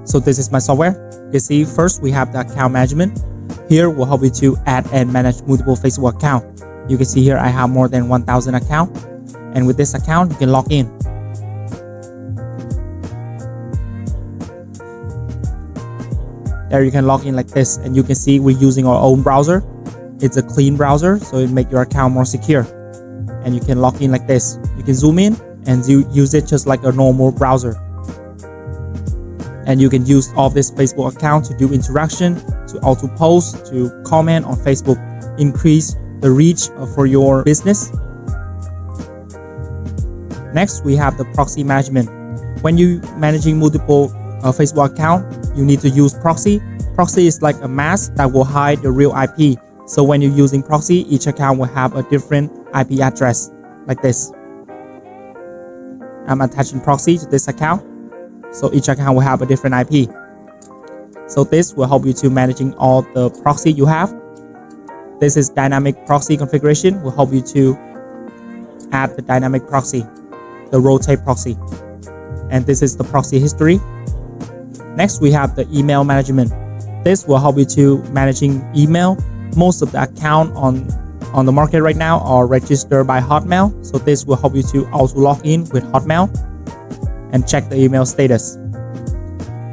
So this is my software. You see, first we have the account management. Here will help you to add and manage multiple Facebook accounts. You can see here I have more than 1,000 accounts, and with this account you can log in. There you can log in like this, and you can see we're using our own browser. It's a clean browser, so it makes your account more secure. And you can log in like this. You can zoom in and use it just like a normal browser. And you can use all this Facebook account to do interaction, to auto post, to comment on Facebook, increase the reach for your business. Next, we have the proxy management. When you managing multiple Facebook account, you need to use proxy. Proxy is like a mask that will hide the real IP. So when you're using proxy, each account will have a different IP address like this. I'm attaching proxy to this account. So each account will have a different IP. So this will help you to managing all the proxy you have. This is dynamic proxy configuration. Will help you to add the dynamic proxy, the rotate proxy. And this is the proxy history. Next, we have the email management. This will help you to managing email. Most of the account on the market right now are registered by Hotmail. So this will help you to auto log in with Hotmail and check the email status.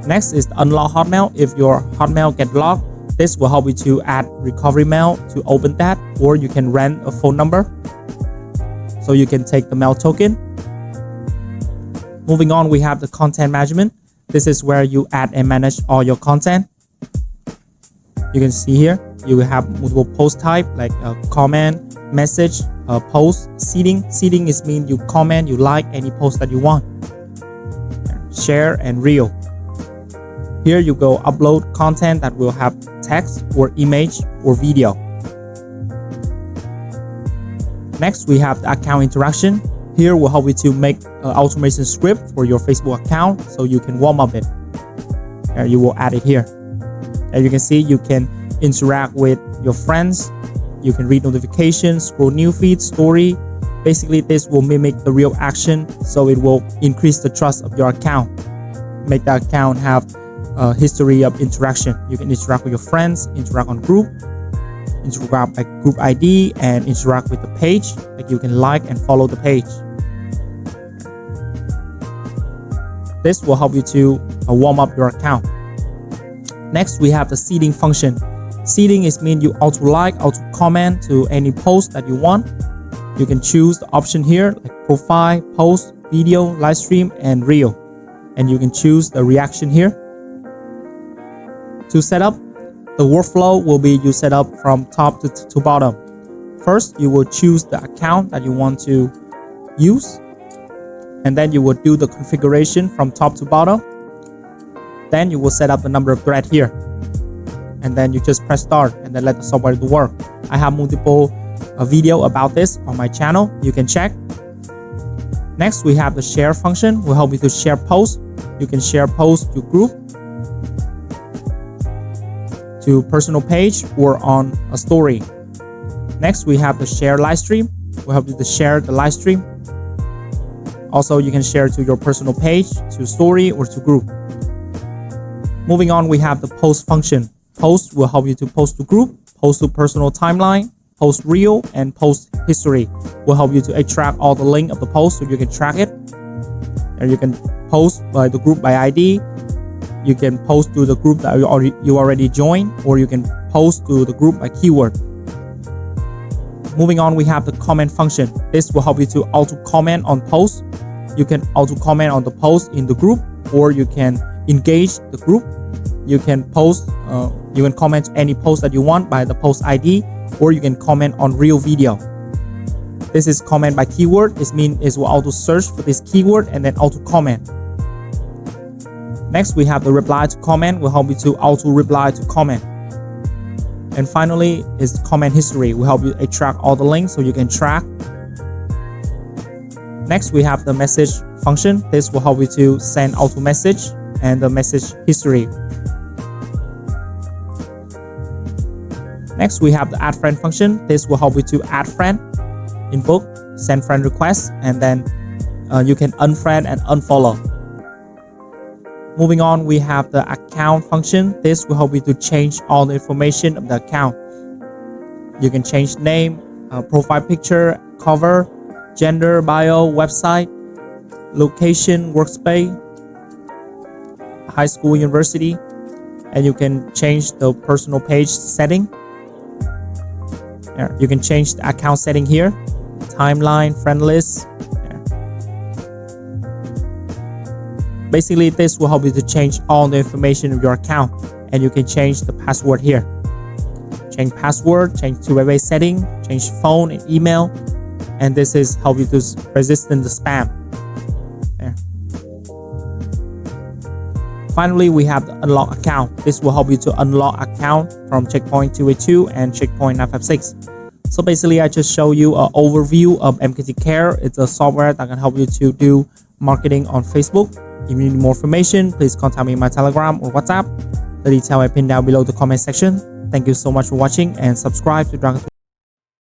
Next is the unlock Hotmail. If your Hotmail get locked, this will help you to add recovery mail to open that, or you can rent a phone number so you can take the mail token. Moving on, we have the content management. This is where you add and manage all your content. You can see here, you will have multiple post type like a comment, message, post, seeding. Seeding is mean you comment, you like any post that you want. Share and reel. Here you go upload content that will have text or image or video. Next, we have the account interaction. Here will help you to make an automation script for your Facebook account so you can warm up it. And you will add it here. As you can see, you can interact with your friends. You can read notifications, scroll newsfeed, story. Basically, this will mimic the real action, so it will increase the trust of your account. Make the account have a history of interaction. You can interact with your friends, interact on group, interact by group ID, and interact with the page. Like you can like and follow the page. This will help you to warm up your account. Next, we have the seeding function. Seeding is mean you auto like, auto comment to any post that you want. You can choose the option here like profile, post, video, live stream, and reel. And you can choose the reaction here. To set up, the workflow will be you set up from top to bottom. First, you will choose the account that you want to use. And then you will do the configuration from top to bottom. Then you will set up the number of threads here. And then you just press start and then let the software do work. I have multiple video about this on my channel. You can check. Next, we have the share function. Will help you to share posts. You can share posts to group, to personal page, or on a story. Next, we have the share live stream. Will help you to share the live stream. Also, you can share to your personal page, to story, or to group. Moving on, we have the post function. Post will help you to post to group, post to personal timeline, post reel, and post history. Will help you to extract all the link of the post so you can track it. And you can post by the group by ID. You can post to the group that you already joined, or you can post to the group by keyword. Moving on, we have the comment function. This will help you to auto comment on posts. You can auto comment on the post in the group, or you can engage the group. You can post, you can comment any post that you want by the post ID, or you can comment on real video. This is comment by keyword. This means it will auto search for this keyword and then auto comment. Next, we have the reply to comment. Will help you to auto reply to comment. And finally is comment history. Will help you extract all the links so you can track. Next, we have the message function. This will help you to send auto message and the message history. Next, we have the add friend function. This will help you to add friend in book, send friend requests, and then you can unfriend and unfollow. Moving on, we have the account function. This will help you to change all the information of the account. You can change name, profile picture, cover, gender, bio, website, location, workspace, high school, university, and you can change the personal page setting. There, you can change the account setting here, timeline, friend list. There. Basically, this will help you to change all the information of your account, and you can change the password here. Change password, change two-way setting, change phone and email, and this is help you to resist the spam. There. Finally, we have the unlock account. This will help you to unlock account from checkpoint 282 and checkpoint 956. So basically, I just show you an overview of MKT Care. It's a software that can help you to do marketing on Facebook. If you need more information, please contact me in my Telegram or WhatsApp. The detail I pinned down below the comment section. Thank you so much for watching and subscribe to Dragon